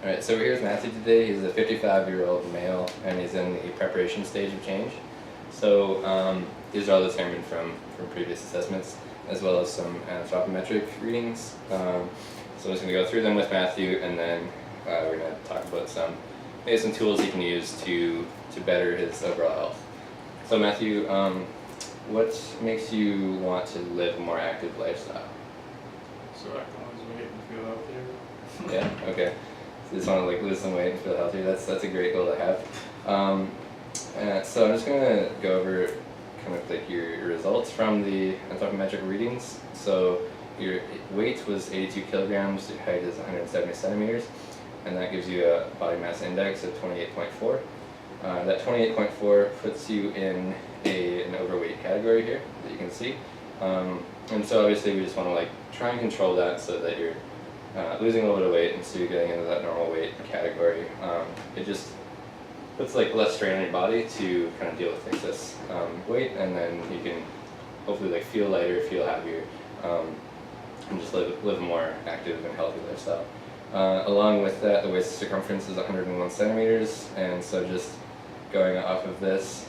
Alright, so we're here with Matthew today. He's a 55-year-old male, and he's in the preparation stage of change. So these are all determined from previous assessments, as well as some anthropometric readings. So I'm just going to go through them with Matthew, and then we're going to talk about maybe some tools he can use to better his overall health. So Matthew, what makes you want to live a more active lifestyle? So I can lose weight and feel healthier. Yeah, okay. So you just want to lose some weight and feel healthier. That's a great goal to have. So I'm just going to go over kind of like your results from the anthropometric readings. So your weight was 82 kilograms, your height is 170 centimeters, and that gives you a body mass index of 28.4. That 28.4 puts you in an overweight category here that you can see. And so obviously we just want to try and control that so that you're losing a little bit of weight and so you're getting into that normal weight category. It just puts less strain on your body to kind of deal with excess weight, and then you can hopefully feel lighter, feel happier, and just live a more active and healthy lifestyle. Along with that, the waist circumference is 101 centimeters, and so just going off of this,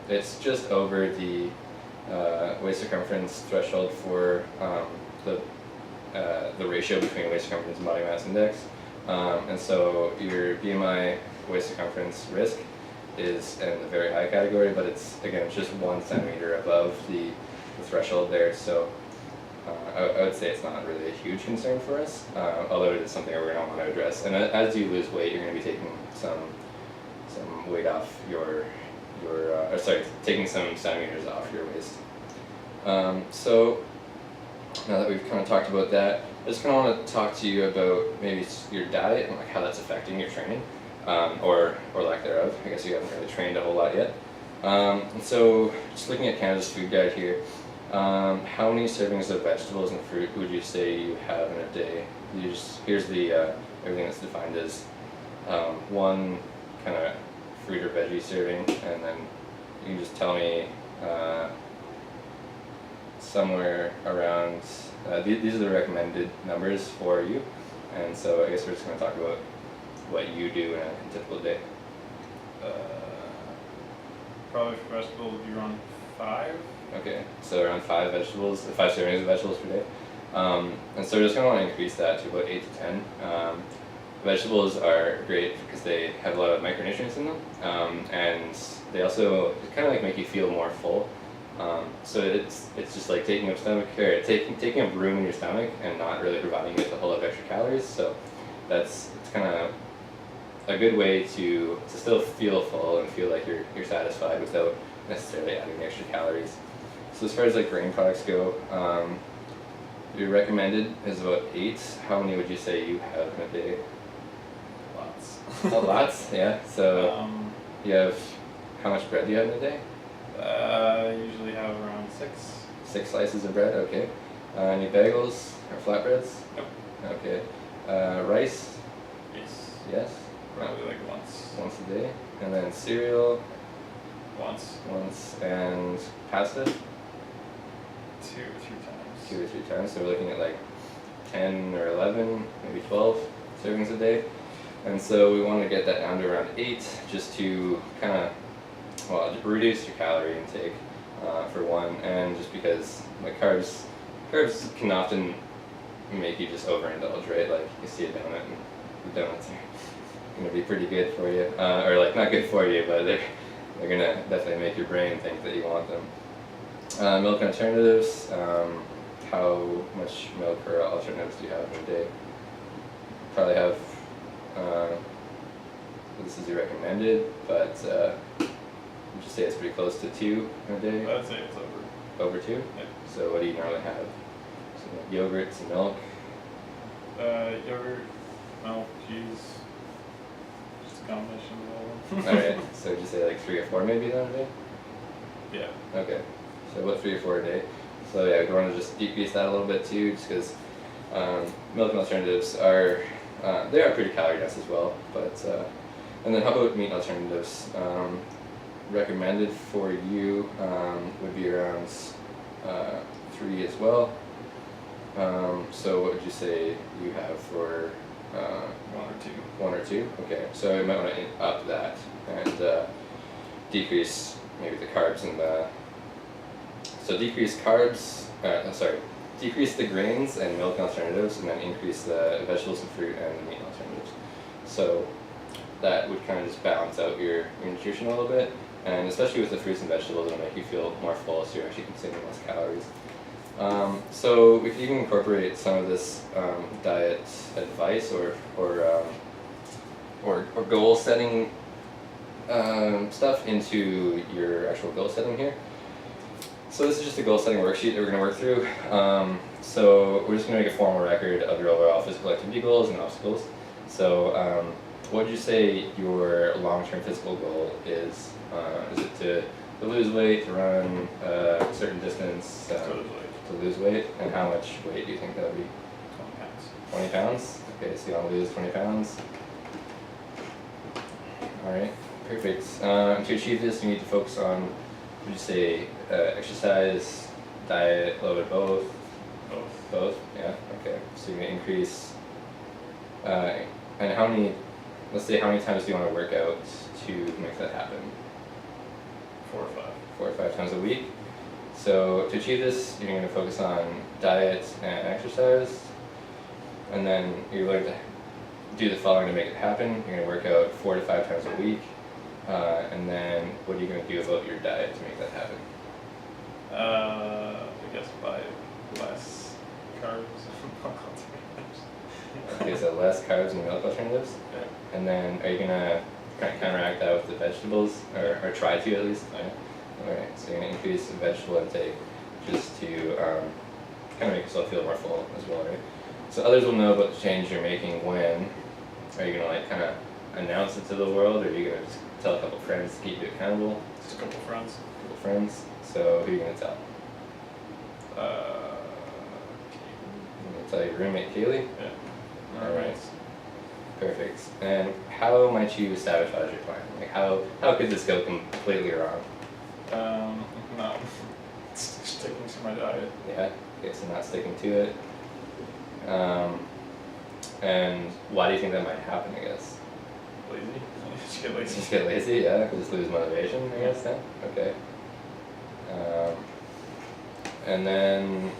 it's just over the waist circumference threshold for the ratio between waist circumference and body mass index. And so your BMI waist circumference risk is in the very high category, but it's just 1 centimeter above the threshold there. So I would say it's not really a huge concern for us, although it is something we're going to want to address. And as you lose weight, you're going to be taking some weight off taking some centimeters off your waist. So now that we've kind of talked about that, I just kind of want to talk to you about maybe your diet and how that's affecting your training, or lack thereof. I guess you haven't really trained a whole lot yet. And so just looking at Canada's food guide here, how many servings of vegetables and fruit would you say you have in a day? Here's the everything that's defined as one kind of fruit or veggie serving, and then you can just tell me somewhere around, these are the recommended numbers for you, and so I guess we're just going to talk about what you do in a typical day. Probably for vegetables would be around 5. Okay, so around 5 servings of vegetables per day. And so we're just going to want to increase that to about 8 to 10. Vegetables are great because they have a lot of micronutrients in them, and they also kind of make you feel more full. So it's just taking up taking up room in your stomach and not really providing you with a whole lot of extra calories. So it's kind of a good way to still feel full and feel like you're satisfied without necessarily adding extra calories. So as far as grain products go, your recommended is about 8. How many would you say you have in a day? Lots. Oh, lots, yeah. So you have, how much bread do you have in a day? I usually have around 6. 6 slices of bread, okay. Any bagels or flatbreads? Nope. Okay. Rice? Yes. Yes. Probably once. Once a day. And then cereal? Once. And pasta? 2 or 3 times. 2 or 3 times. So we're looking at 10 or 11, maybe 12 servings a day. And so we want to get that down to around 8, just to kind of reduce your calorie intake for one, and just because carbs can often make you just overindulge, right? You see a donut, and the donuts are going to be pretty good for you, or not good for you, but they're going to definitely make your brain think that you want them. Milk alternatives. How much milk or alternatives do you have in a day? Probably have. This is your recommended, but would you say it's pretty close to 2 in a day? I'd say it's over. Over 2? Yeah. So what do you normally have? Some yogurt, some milk? Yogurt, milk, cheese, just a combination of all of them. Alright, so would you say 3 or 4 maybe then a day? Yeah. Okay, so about 3 or 4 a day. So yeah, we want to just decrease that a little bit too, just because milk and alternatives they are pretty calorie dense as well. But and then how about meat alternatives? Recommended for you would be around 3 as well. So what would you say you have for 1 or 2. 1 or 2? Okay, so you might want to up that and decrease maybe the carbs and the. So decrease carbs, decrease the grains and milk alternatives, and then increase the vegetables and fruit and meat alternatives. So that would kind of just balance out your nutrition a little bit, and especially with the fruits and vegetables, it'll make you feel more full, so you're actually consuming less calories. So we could even incorporate some of this diet advice or goal setting stuff into your actual goal setting here. So this is just a goal setting worksheet that we're going to work through. So we're just going to make a formal record of your overall physical activity goals and obstacles. So what would you say your long-term physical goal is? Is it to lose weight, to run a certain distance, to lose weight? And how much weight do you think that would be? 20 pounds. 20 pounds? Okay, so you want to lose 20 pounds. Alright, perfect. To achieve this, you need to focus on, would you say, exercise, diet, a little bit both? Both, yeah, okay. So you're going to increase, and how many, let's say how many times do you want to work out to make that happen? 4 or 5. 4 or 5 times a week. So to achieve this, you're going to focus on diet and exercise, and then you're going to do the following to make it happen. You're going to work out 4 to 5 times a week, and then what are you going to do about your diet to make that happen? I guess buy less carbs and milk alternatives. Okay, so less carbs and milk alternatives, Yeah. and then are you going to kind of counteract that with the vegetables, or try to at least? Yeah. Alright, so you're going to increase the vegetable intake just to kind of make yourself feel more full as well, right? So others will know about the change you're making when. Are you going to like kind of announce it to the world, or are you going to just tell a couple friends to keep you accountable? Just a couple friends. A couple friends. So who are you going to tell? You're going to tell your roommate Kaylee? Yeah. Alright. Perfect. And how might you sabotage your plan? Like how could this go completely wrong? No. Sticking to my diet. Yeah. Okay, so not sticking to it. And why do you think that might happen, I guess? Lazy. Just get lazy. Just get lazy, yeah? Just lose motivation, I guess, then? Okay. And then,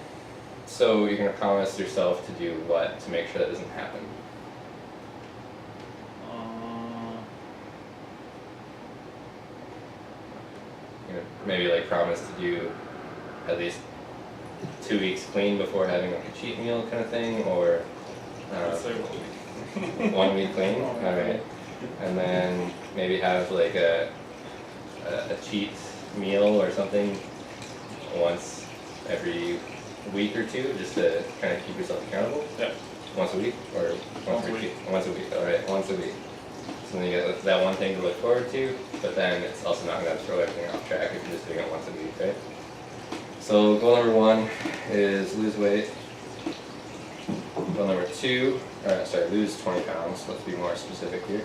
so you're going to promise yourself to do what to make sure that doesn't happen? You're going to maybe like promise to do at least 2 weeks clean before having like a cheat meal kind of thing, or I'd say 1 week. 1 week clean? Alright. And then maybe have like a cheat meal or something once every week or two, just to kind of keep yourself accountable? Yeah. Once a week? Or Once a week. Once a week, alright, once a week. So then you get that one thing to look forward to, but then it's also not going to throw everything off track if you're just doing it once a week, right? So goal number 1 is lose weight. Goal number 2, lose 20 pounds, let's be more specific here.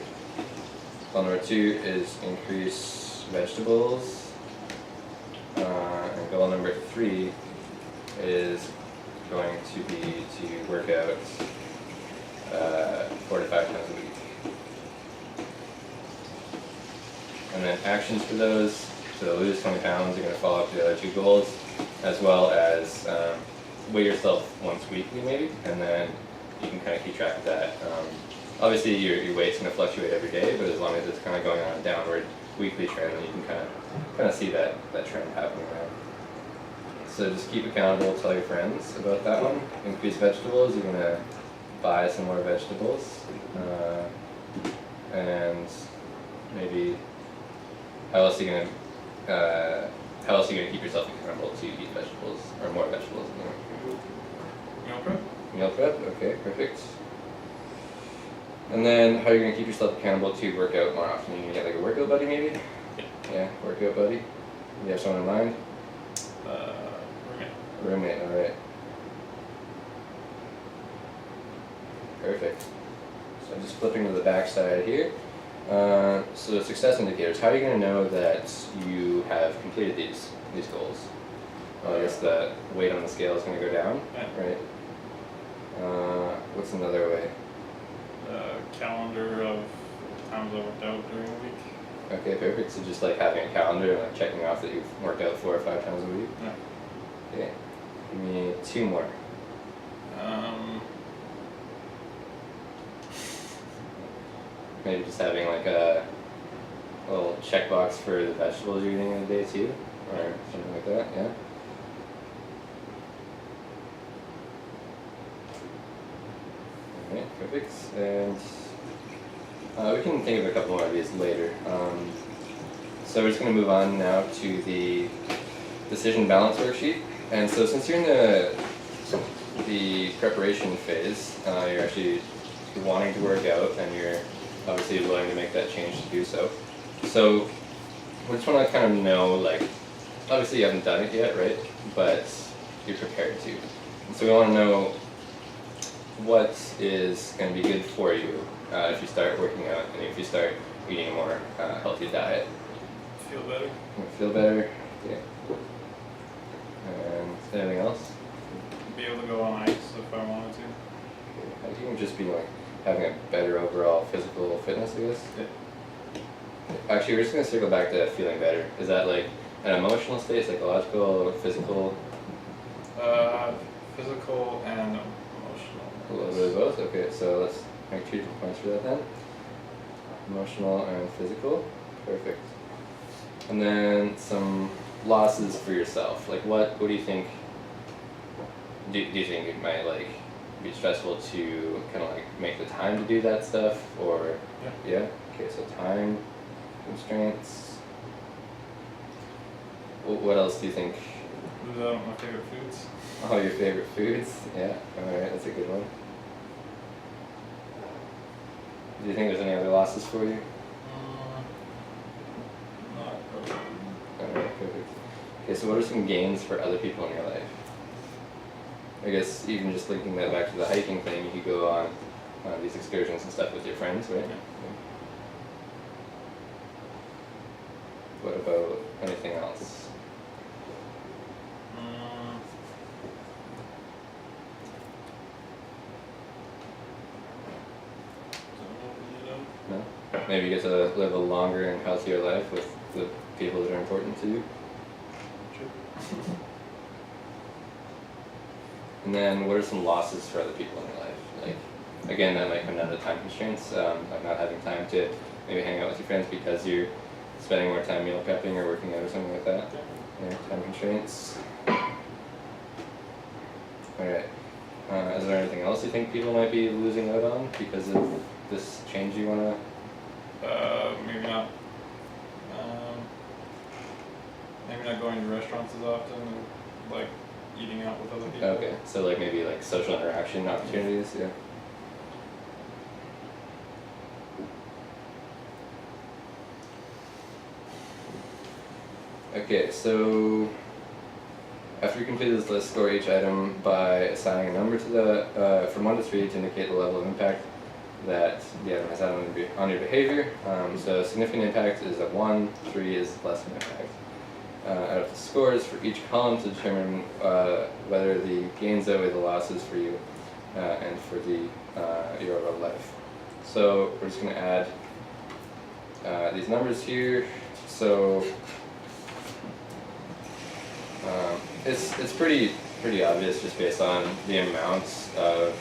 Goal number 2 is increase vegetables. And goal number 3 is going to be to work out 4 to 5 times a week. And then actions for those, so lose 20 pounds, you're going to follow up the other 2 goals, as well as weigh yourself once weekly maybe, and then you can kind of keep track of that. Obviously your weight's going to fluctuate every day, but as long as it's kind of going on a downward weekly trend, then you can kind of see that trend happening around. So just keep accountable, tell your friends about that one. Increase vegetables, you're going to buy some more vegetables, and maybe how else are you gonna keep yourself accountable to eat vegetables or more vegetables? Meal prep? Meal prep. Okay, perfect. And then how are you gonna keep yourself accountable to work out more often? You gonna get like a workout buddy maybe? Yeah, workout buddy. You have someone in mind? Roommate. Roommate. All right. Perfect. So I'm just flipping to the back side here. So success indicators, how are you going to know that you have completed these goals? Well, I guess the weight on the scale is going to go down, Yeah. right? What's another way? calendar of times I worked out during the week. Okay, perfect. So just like having a calendar and like checking off that you've worked out 4 or 5 times a week. Yeah. Okay. Give me 2 more. Maybe just having like a little checkbox for the vegetables you're eating in a day too, or something like that. Yeah. Alright, perfect. And we can think of a couple more of these later. So we're just going to move on now to the decision balance worksheet. And so since you're in the preparation phase, you're wanting to work out and you're obviously willing to make that change to do so. So we just want to kind of know, like, obviously you haven't done it yet, right? But you're prepared to. And so we want to know what is going to be good for you if you start working out and if you start eating a more healthy diet. Feel better. You feel better. Okay. And anything else? Be able to go on ice if I wanted to. I think it would just be like having a better overall physical fitness, I guess. Yeah. Actually, we're just gonna circle back to feeling better. Is that like an emotional state, psychological, or physical? Physical and emotional. A little bit of both. Okay, so let's make 2 different points for that then. Emotional and physical. Perfect. And then some losses for yourself. Like what do you think? Do you think it might like be stressful to kind of like make the time to do that stuff, or yeah? Okay, so time constraints. What else do you think? Lose out on my favorite foods. Oh, your favorite foods? Yeah. All right, that's a good one. Do you think there's any other losses for you? Not really. Alright, perfect. Okay, so what are some gains for other people in your life? I guess even just linking that back to the hiking thing, you could go on these excursions and stuff with your friends, right? Yeah. What about anything else? No? Maybe you get to live a longer and healthier life with the people that are important to you. And then what are some losses for other people in your life? Like, again, that might come down to time constraints, like not having time to maybe hang out with your friends because you're spending more time meal prepping or working out or something like that. Yeah, time constraints. Alright. Is there anything else you think people might be losing out on because of this change you want to? Maybe not. Maybe not going to restaurants as often, and like eating out with other people. Okay, so like maybe like social interaction opportunities, yeah. Okay, so after you complete this list, score each item by assigning a number to the from 1 to 3 to indicate the level of impact that the item has had on your behavior. So significant impact is a 1, 3 is less of an impact. Out of the scores for each column to determine whether the gains outweigh the losses for you and for your overall life. So we're just going to add these numbers here. So it's pretty obvious just based on the amounts of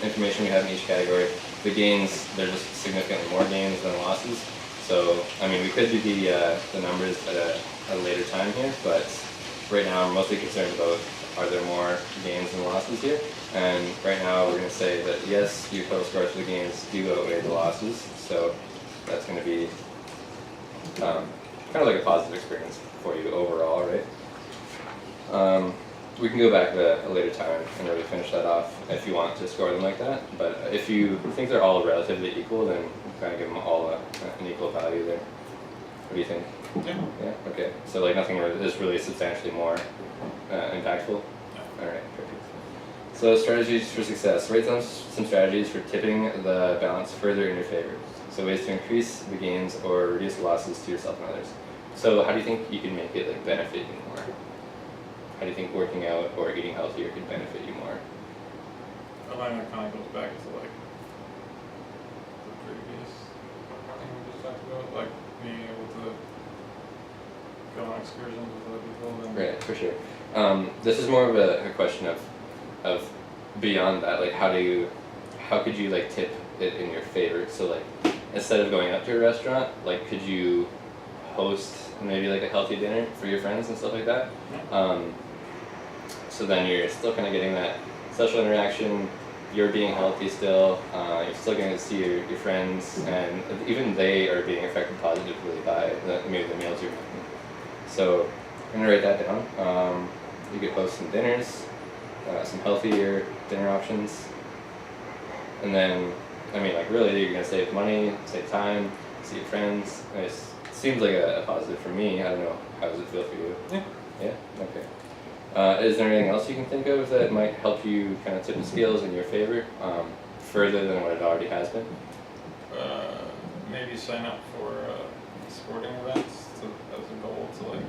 information we have in each category. The gains, they're just significantly more gains than losses. So, I mean, we could do the numbers at a later time here, but right now I'm mostly concerned about are there more gains than losses here. And right now we're going to say that yes, your total scores for the gains do outweigh the losses. So that's going to be kind of like a positive experience for you overall, right? We can go back at a later time and really finish that off if you want to score them like that. But if you think they're all relatively equal, then kind of give them all an equal value there. What do you think? Yeah. Yeah. Okay. So like nothing is really substantially more impactful. All right. Perfect. So strategies for success. Write down some strategies for tipping the balance further in your favor. So ways to increase the gains or reduce the losses to yourself and others. So how do you think you can make it like benefit you more? How do you think working out or eating healthier could benefit you more? I find that kind of goes back to like excursions with other people. Then Right, for sure. This is more of a question of beyond that. Like, how could you like tip it in your favor? So like, instead of going out to a restaurant, like, could you host maybe like a healthy dinner for your friends and stuff like that? So then you're still kind of getting that social interaction. You're being healthy still. You're still getting to see your friends, and even they are being affected positively by maybe the meals you're making. So I'm gonna write that down. You could host some dinners, some healthier dinner options, and then I mean, like, really, you're gonna save money, save time, see your friends. It seems like a positive for me. I don't know. How does it feel for you? Yeah. Yeah. Okay. Is there anything else you can think of that might help you kind of tip the scales in your favor, further than what it already has been? Maybe sign up for sporting events as a goal to like.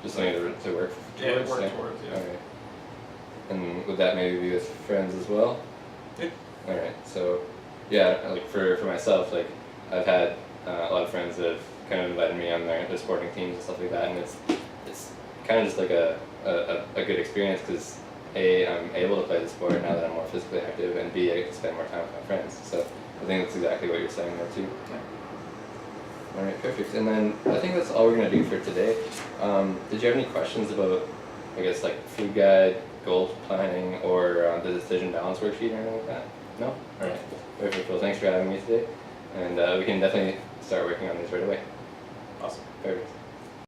Just something to work towards? Work towards, yeah. Okay. And would that maybe be with friends as well? Yeah. Alright, so yeah, like for myself, like I've had a lot of friends that have kind of invited me on their sporting teams and stuff like that, and it's kind of just like a good experience because A, I'm able to play the sport now that I'm more physically active, and B, I get to spend more time with my friends. So I think that's exactly what you're saying there too. Yeah. Alright, perfect. And then I think that's all we're going to do for today. Did you have any questions about, I guess, like food guide, goal planning, or the decision balance worksheet or anything like that? No? Alright, perfect. Well, thanks for having me today. And we can definitely start working on these right away. Awesome. Perfect.